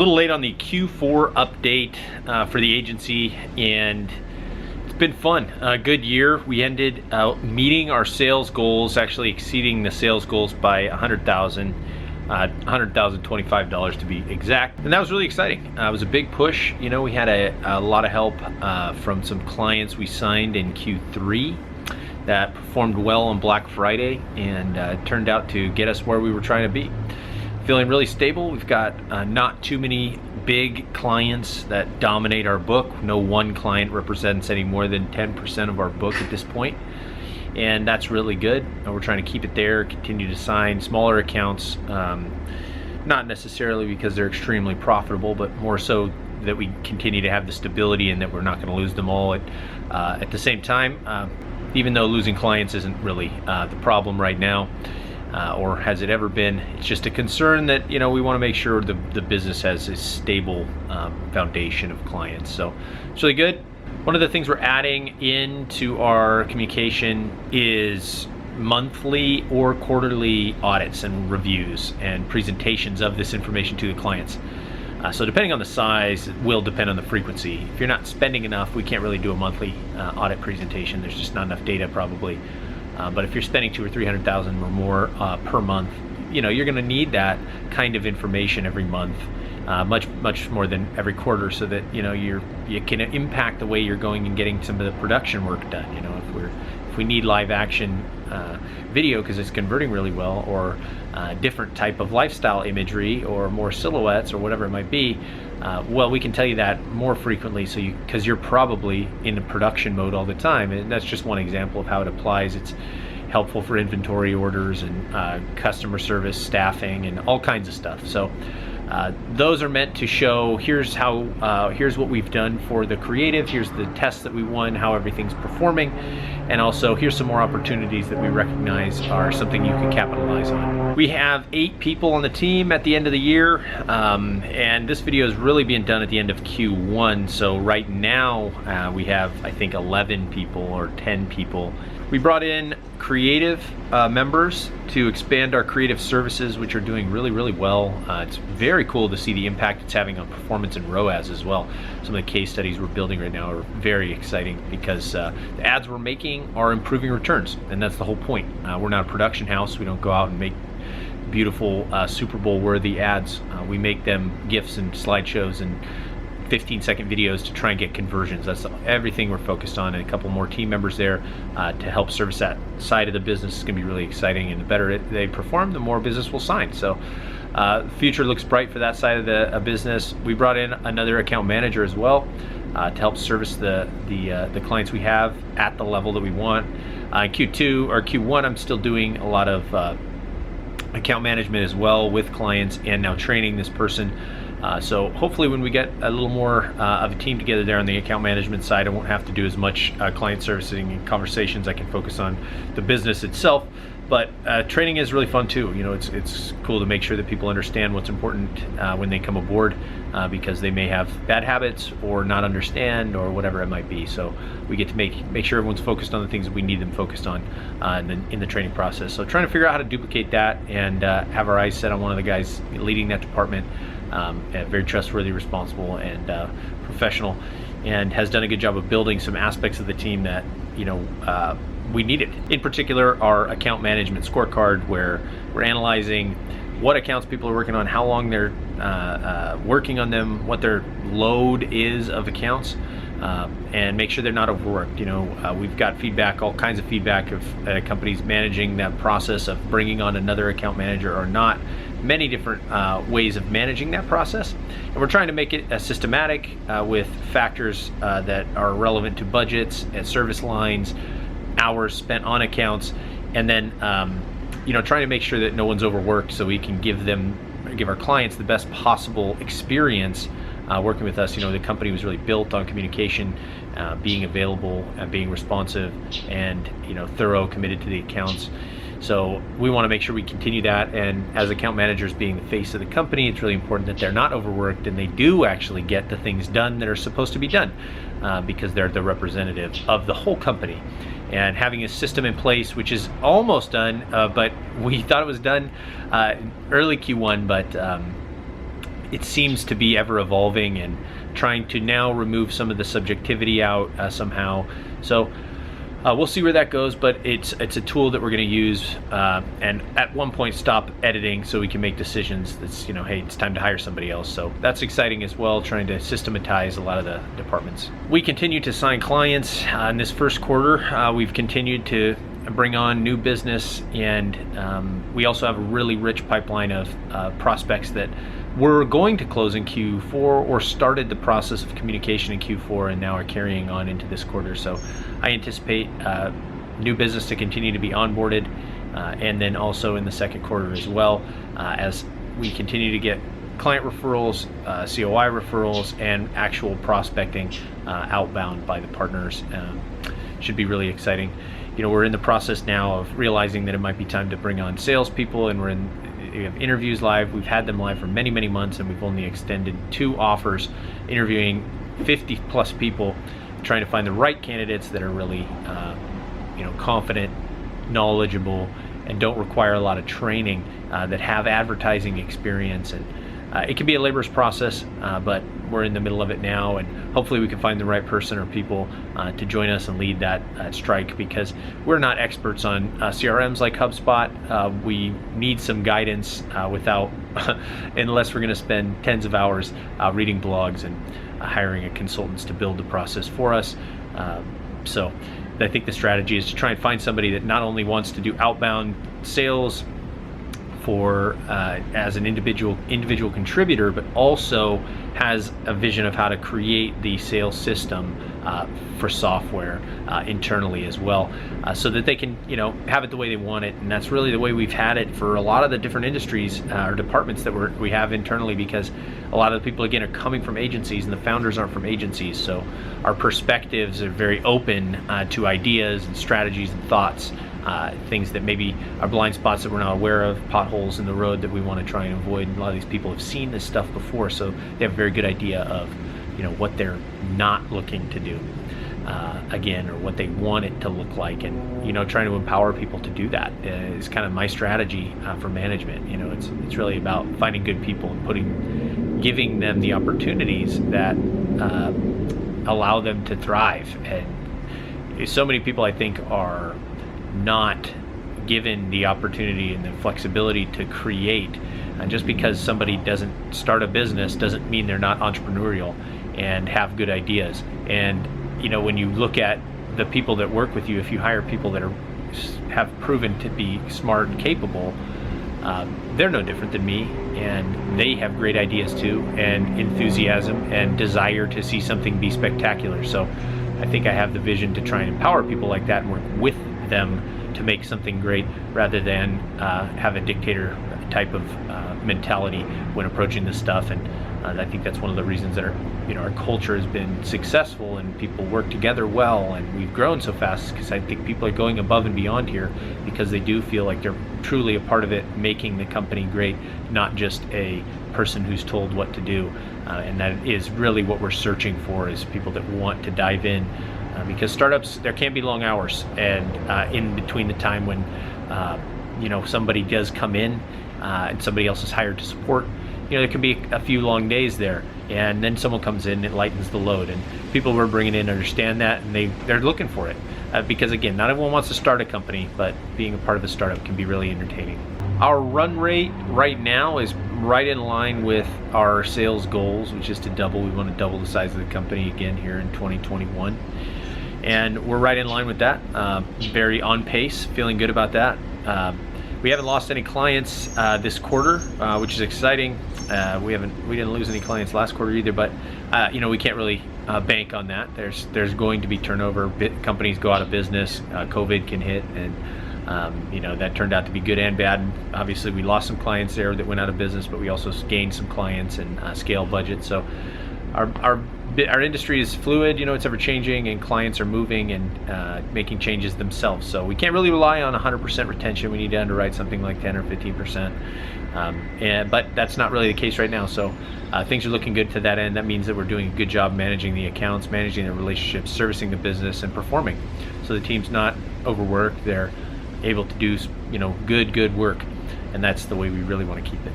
little late on the Q4 update for the agency, and it's been fun. A good year. We ended meeting our sales goals, actually exceeding the sales goals by $100,025 to be exact, and that was really exciting. It was a big push. You know, we had a lot of help from some clients we signed in Q3 that performed well on Black Friday, and turned out to get us where we were trying to be. Feeling really stable. We've got not too many big clients that dominate our book. No one client represents any more than 10% of our book at this point, and that's really good. And we're trying to keep it there, continue to sign smaller accounts, not necessarily because they're extremely profitable, but more so that we continue to have the stability and that we're not going to lose them all at the same time. Even though losing clients isn't really the problem right now, or has it ever been, it's just a concern that, you know, we want to make sure the business has a stable foundation of clients. So it's really good. One of the things we're adding into our communication is monthly or quarterly audits and reviews and presentations of this information to the clients. So depending on the size, it will depend on the frequency. If you're not spending enough, we can't really do a monthly audit presentation. There's just not enough data probably. But if you're spending $200,000 or $300,000 or more per month, you know, you're going to need that kind of information every month, much more than every quarter, so that, you know, you can impact the way you're going and getting some of the production work done. You know, if we need live action video because it's converting really well, or different type of lifestyle imagery, or more silhouettes, or whatever it might be, well, we can tell you that more frequently, so because you're probably in the production mode all the time. And that's just one example of how it applies. It's helpful for inventory orders and customer service, staffing, and all kinds of stuff. So those are meant to show, here's what we've done for the creative, here's the tests that we won, how everything's performing, and also here's some more opportunities that we recognize are something you can capitalize on. We have 8 people on the team at the end of the year, and this video is really being done at the end of Q1. So right now we have, I think, 11 people or 10 people. We brought in creative members to expand our creative services, which are doing really well. It's very cool to see the impact it's having on performance and ROAS as well. Some of the case studies we're building right now are very exciting, because the ads we're making are improving returns, and that's the whole point. We're not a production house. We don't go out and make beautiful Super Bowl worthy ads. We make them GIFs and slideshows and 15-second videos to try and get conversions. That's everything we're focused on, and a couple more team members there to help service that side of the business. Is going to be really exciting, and the better they perform, the more business will sign. So the future looks bright for that side of the business. We brought in another account manager as well to help service the clients we have at the level that we want. Q2 or Q1, I'm still doing a lot of account management as well with clients, and now training this person. So hopefully when we get a little more of a team together there on the account management side, I won't have to do as much client servicing and conversations. I can focus on the business itself. But training is really fun too. You know, it's cool to make sure that people understand what's important when they come aboard, because they may have bad habits or not understand or whatever it might be. So we get to make sure everyone's focused on the things that we need them focused on in the training process. So trying to figure out how to duplicate that and have our eyes set on one of the guys leading that department. Very trustworthy, responsible, and professional, and has done a good job of building some aspects of the team that, you know, we needed. In particular, our account management scorecard, where we're analyzing what accounts people are working on, how long they're working on them, what their load is of accounts, and make sure they're not overworked. You know, we've got feedback, all kinds of feedback of companies managing that process of bringing on another account manager or not. Many different ways of managing that process, and we're trying to make it systematic with factors that are relevant to budgets and service lines, hours spent on accounts, and then you know, trying to make sure that no one's overworked, so we can give our clients the best possible experience working with us. You know, the company was really built on communication, being available and being responsive, and, you know, thorough, committed to the accounts. So we want to make sure we continue that, and as account managers being the face of the company, it's really important that they're not overworked and they do actually get the things done that are supposed to be done, because they're the representative of the whole company. And having a system in place, which is almost done, but we thought it was done early Q1, but it seems to be ever evolving and trying to now remove some of the subjectivity out somehow. So we'll see where that goes, but it's a tool that we're going to use and at one point stop editing so we can make decisions that's, hey, it's time to hire somebody else. So that's exciting as well, trying to systematize a lot of the departments. We continue to sign clients in this first quarter. We've continued to bring on new business, and we also have a really rich pipeline of prospects that we're going to close in Q4 or started the process of communication in Q4 and now are carrying on into this quarter. So I anticipate new business to continue to be onboarded and then also in the second quarter as well as we continue to get client referrals, COI referrals, and actual prospecting outbound by the partners. Should be really exciting. We're in the process now of realizing that it might be time to bring on salespeople, and we have interviews live. We've had them live for many, many months, and we've only extended 2 offers, interviewing 50 plus people, trying to find the right candidates that are really, confident, knowledgeable, and don't require a lot of training, that have advertising experience. And it can be a laborious process, but we're in the middle of it now, and hopefully we can find the right person or people to join us and lead that strike, because we're not experts on CRMs like HubSpot. We need some guidance without, unless we're going to spend tens of hours reading blogs and hiring a consultants to build the process for us. So I think the strategy is to try and find somebody that not only wants to do outbound sales for as an individual contributor, but also has a vision of how to create the sales system for software internally as well, so that they can have it the way they want it. And that's really the way we've had it for a lot of the different industries or departments that we have internally, because a lot of the people, again, are coming from agencies and the founders aren't from agencies. So our perspectives are very open to ideas and strategies and thoughts. Things that maybe are blind spots that we're not aware of, potholes in the road that we want to try and avoid. And a lot of these people have seen this stuff before, so they have a very good idea of what they're not looking to do again, or what they want it to look like. And trying to empower people to do that is kind of my strategy for management. It's really about finding good people and giving them the opportunities that allow them to thrive. And so many people, I think, are not given the opportunity and the flexibility to create. And just because somebody doesn't start a business doesn't mean they're not entrepreneurial and have good ideas. And when you look at the people that work with you, if you hire people that have proven to be smart and capable, they're no different than me, and they have great ideas too, and enthusiasm and desire to see something be spectacular. So I think I have the vision to try and empower people like that and work with them to make something great, rather than have a dictator type of mentality when approaching this stuff. And I think that's one of the reasons that our culture has been successful and people work together well, and we've grown so fast, because I think people are going above and beyond here because they do feel like they're truly a part of it, making the company great, not just a person who's told what to do. And that is really what we're searching for, is people that want to dive in. Because startups, there can be long hours, and in between the time when somebody does come in and somebody else is hired to support, there can be a few long days there, and then someone comes in and it lightens the load. And people we're bringing in understand that, and they're looking for it, because again, not everyone wants to start a company, but being a part of a startup can be really entertaining. Our run rate right now is right in line with our sales goals, which is to double. We want to double the size of the company again here in 2021. And we're right in line with that. Very on pace, feeling good about that. We haven't lost any clients this quarter, which is exciting. We didn't lose any clients last quarter either, but we can't really bank on that. There's going to be turnover. Companies go out of business. COVID can hit, and that turned out to be good and bad. And obviously, we lost some clients there that went out of business, but we also gained some clients and scale budget. So our industry is fluid, it's ever changing, and clients are moving and making changes themselves. So we can't really rely on 100% retention. We need to underwrite something like 10 or 15%. But that's not really the case right now. So things are looking good to that end. That means that we're doing a good job managing the accounts, managing the relationships, servicing the business, and performing. So the team's not overworked. They're able to do, good work. And that's the way we really want to keep it.